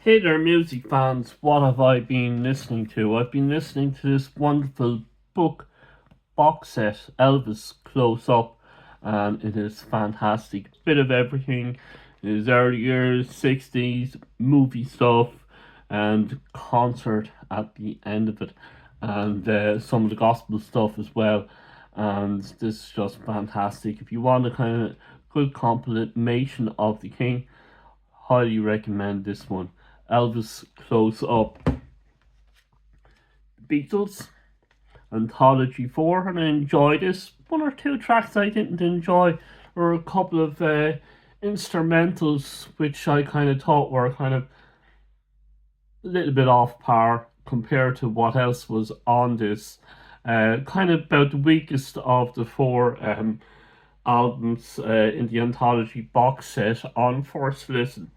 Hey there, music fans. What have I been listening to? I've been listening to this wonderful book box set, Elvis Close Up, and it is fantastic. Bit of everything. His early years, 60s, movie stuff, and concert at the end of it, and some of the gospel stuff as well. And this is just fantastic. If you want a kind of good compilation of the King, highly recommend this one. Elvis Close Up. Beatles Anthology 4, and I enjoyed this. One or two tracks I didn't enjoy, or a couple of instrumentals which I kind of thought were kind of a little bit off par compared to what else was on this. Kind of about the weakest of the four albums in the anthology box set on first listen.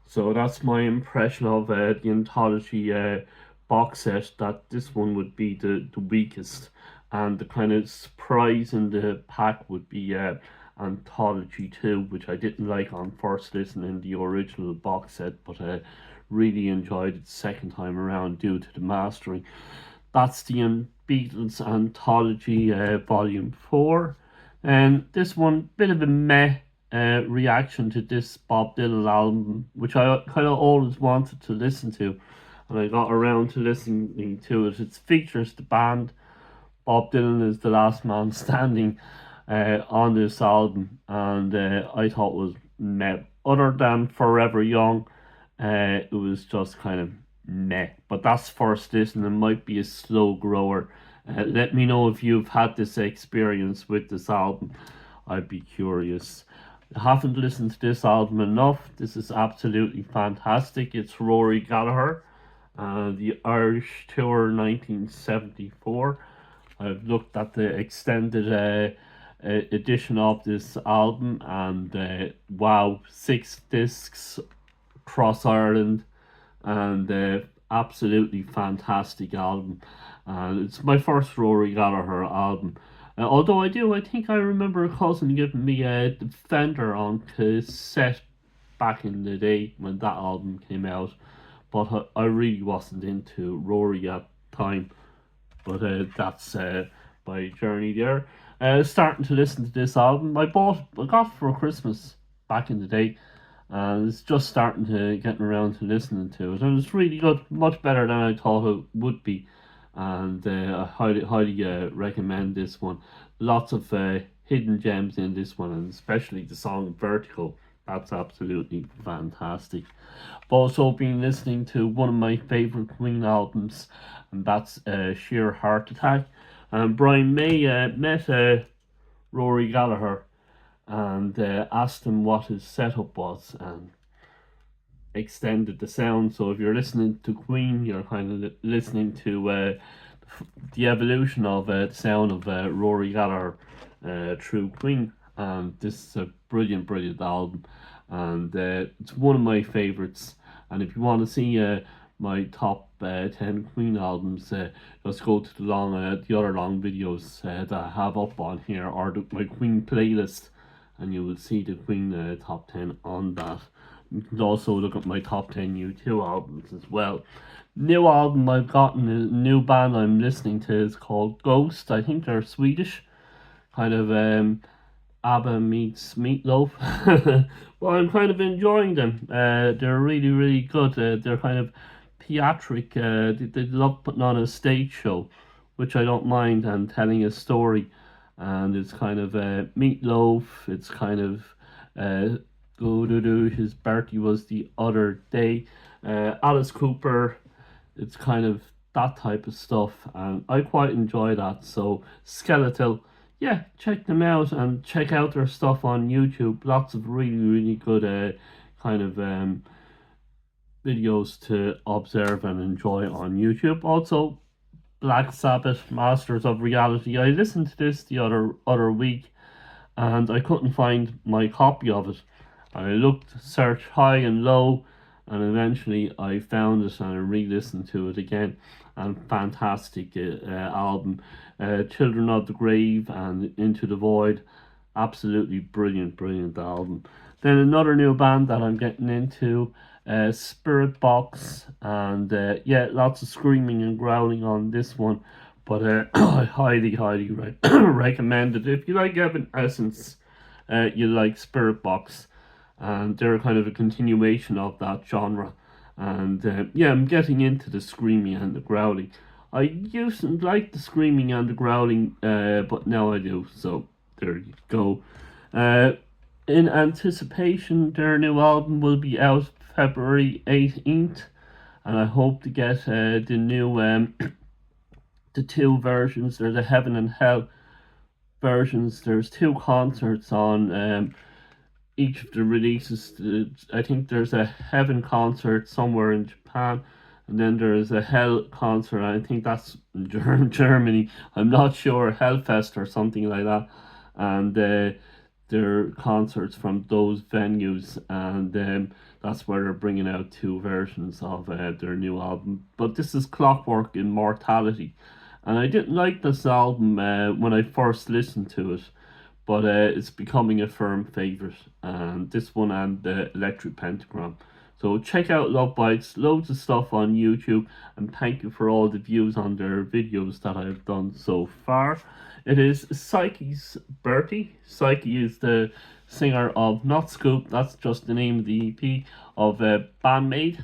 So that's my impression of the anthology box set, that this one would be the weakest. And the kind of surprise in the pack would be Anthology 2, which I didn't like on first listen in the original box set, but really enjoyed it second time around due to the mastering. That's the Beatles Anthology Volume 4. And this one, bit of a meh reaction to this Bob Dylan album, which I kind of always wanted to listen to, and I got around to listening to it. It features the band. Bob Dylan is the last man standing on this album, and I thought was meh. Other than Forever Young, it was just kind of meh. But that's first listen, and might be a slow grower. Let me know if you've had this experience with this album. I'd be curious. I haven't listened to this album enough. This is absolutely fantastic. It's Rory Gallagher, the Irish Tour 1974. I've looked at the extended edition of this album, and wow, 6 discs across Ireland, and absolutely fantastic album. And it's my first Rory Gallagher album. Although I think I remember a cousin giving me a Defender on cassette back in the day when that album came out, but I really wasn't into Rory at the time. But that's my journey there. Starting to listen to this album, I got it for Christmas back in the day, and it's just starting to getting around to listening to it, and it's really good, much better than I thought it would be, and I highly recommend this one. Lots of hidden gems in this one, and especially the song Vertical. That's absolutely fantastic. I've also been listening to one of my favourite Queen albums, and that's Sheer Heart Attack. And Brian May met Rory Gallagher and asked him what his setup was, and extended the sound. So if you're listening to Queen, you're kind of listening to the evolution of the sound of Rory Gallagher through Queen. And this is a brilliant, brilliant album, and it's one of my favourites. And if you want to see my top 10 Queen albums, just go to the other long videos that I have up on here, or my Queen playlist, and you will see the Queen top 10 on that. You can also look at my top 10 U2 albums as well. New album I've gotten, a new band I'm listening to is called Ghost. I think they're Swedish, kind of ABBA meets Meatloaf. Well, I'm kind of enjoying them. They're really, really good. They're kind of theatric. They love putting on a stage show, which I don't mind, and telling a story. And it's kind of Meatloaf. It's kind of go to do. His birthday was the other day. Alice Cooper. It's kind of that type of stuff, and I quite enjoy that. So Skeletal, yeah, check them out and check out their stuff on YouTube. Lots of really, really good kind of videos to observe and enjoy on YouTube. Also, Black Sabbath, Masters of Reality. I listened to this the other week, and I couldn't find my copy of it. I looked, searched high and low, and eventually I found it and I re-listened to it again. And fantastic album. Children of the Grave and Into the Void, absolutely brilliant, brilliant album. Then another new band that I'm getting into, Spirit Box, and yeah, lots of screaming and growling on this one. But I highly recommend it. If you like Evanescence, you like Spirit Box, and they're kind of a continuation of that genre. And yeah, I'm getting into the screaming and the growling. I used to like the screaming and the growling, but now I do. So there you go. Uh, in anticipation, their new album will be out February 18th, and I hope to get the new the two versions. There's a Heaven and Hell versions. There's two concerts on each of the releases. I think there's a Heaven concert somewhere in Japan, and then there's a Hell concert. I think that's in Germany. I'm not sure, Hellfest or something like that. And there are concerts from those venues, and that's where they're bringing out two versions of their new album. But this is Clockwork Immortality, and I didn't like this album when I first listened to it, but it's becoming a firm favorite. And this one and the Electric Pentagram. So check out Love Bites, loads of stuff on YouTube, and thank you for all the views on their videos that I've done so far. It is Psyche's Bertie. Psyche is the singer of Not Scoop, that's just the name of the EP of Bandmate,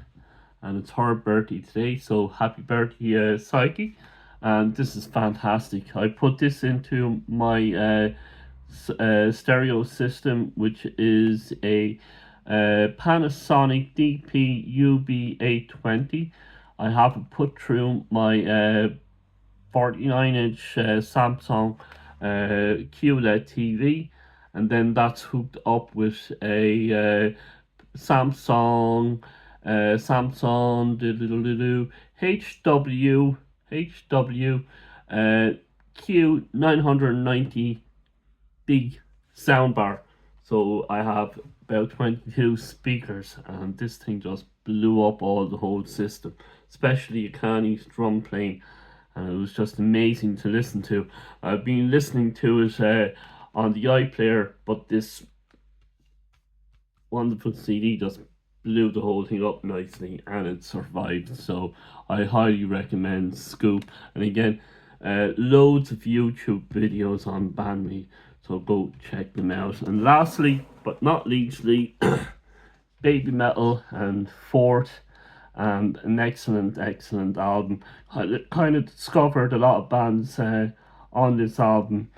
and it's her birthday today, so happy birthday, Psyche. And this is fantastic. I put this into my stereo system, which is a Panasonic DP UB820. I have it put through my 49-inch Samsung QLED TV, and then that's hooked up with a Samsung HW Q990 big soundbar. So I have about 22 speakers, and this thing just blew up all the whole system, especially Akani's drum playing, and it was just amazing to listen to. I've been listening to it on the iPlayer, but this wonderful CD just blew the whole thing up nicely, and it survived. So I highly recommend Scoop. And again, loads of YouTube videos on Bandmate, so go check them out. And lastly, but not leastly, Baby Metal and Fort, and an excellent album. I kind of discovered a lot of bands on this album: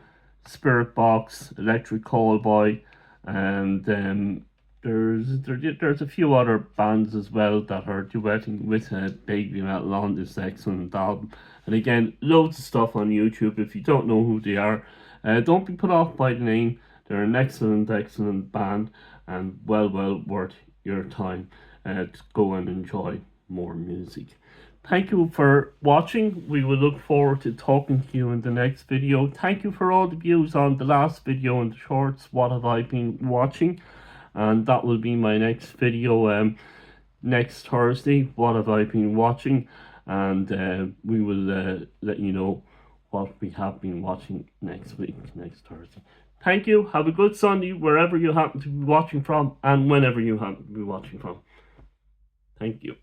Spirit Box, Electric Callboy, and there's a few other bands as well that are duetting with Baby Metal on this excellent album. And again, loads of stuff on YouTube. If you don't know who they are, don't be put off by the name. They're an excellent band, and well worth your time to go and enjoy more music. Thank you for watching. We will look forward to talking to you in the next video. Thank you for all the views on the last video and the shorts. What have I been watching? And that will be my next video next Thursday. What have I been watching? And we will let you know what we have been watching next week, next Thursday. Thank you. Have a good Sunday wherever you happen to be watching from, and whenever you happen to be watching from. Thank you.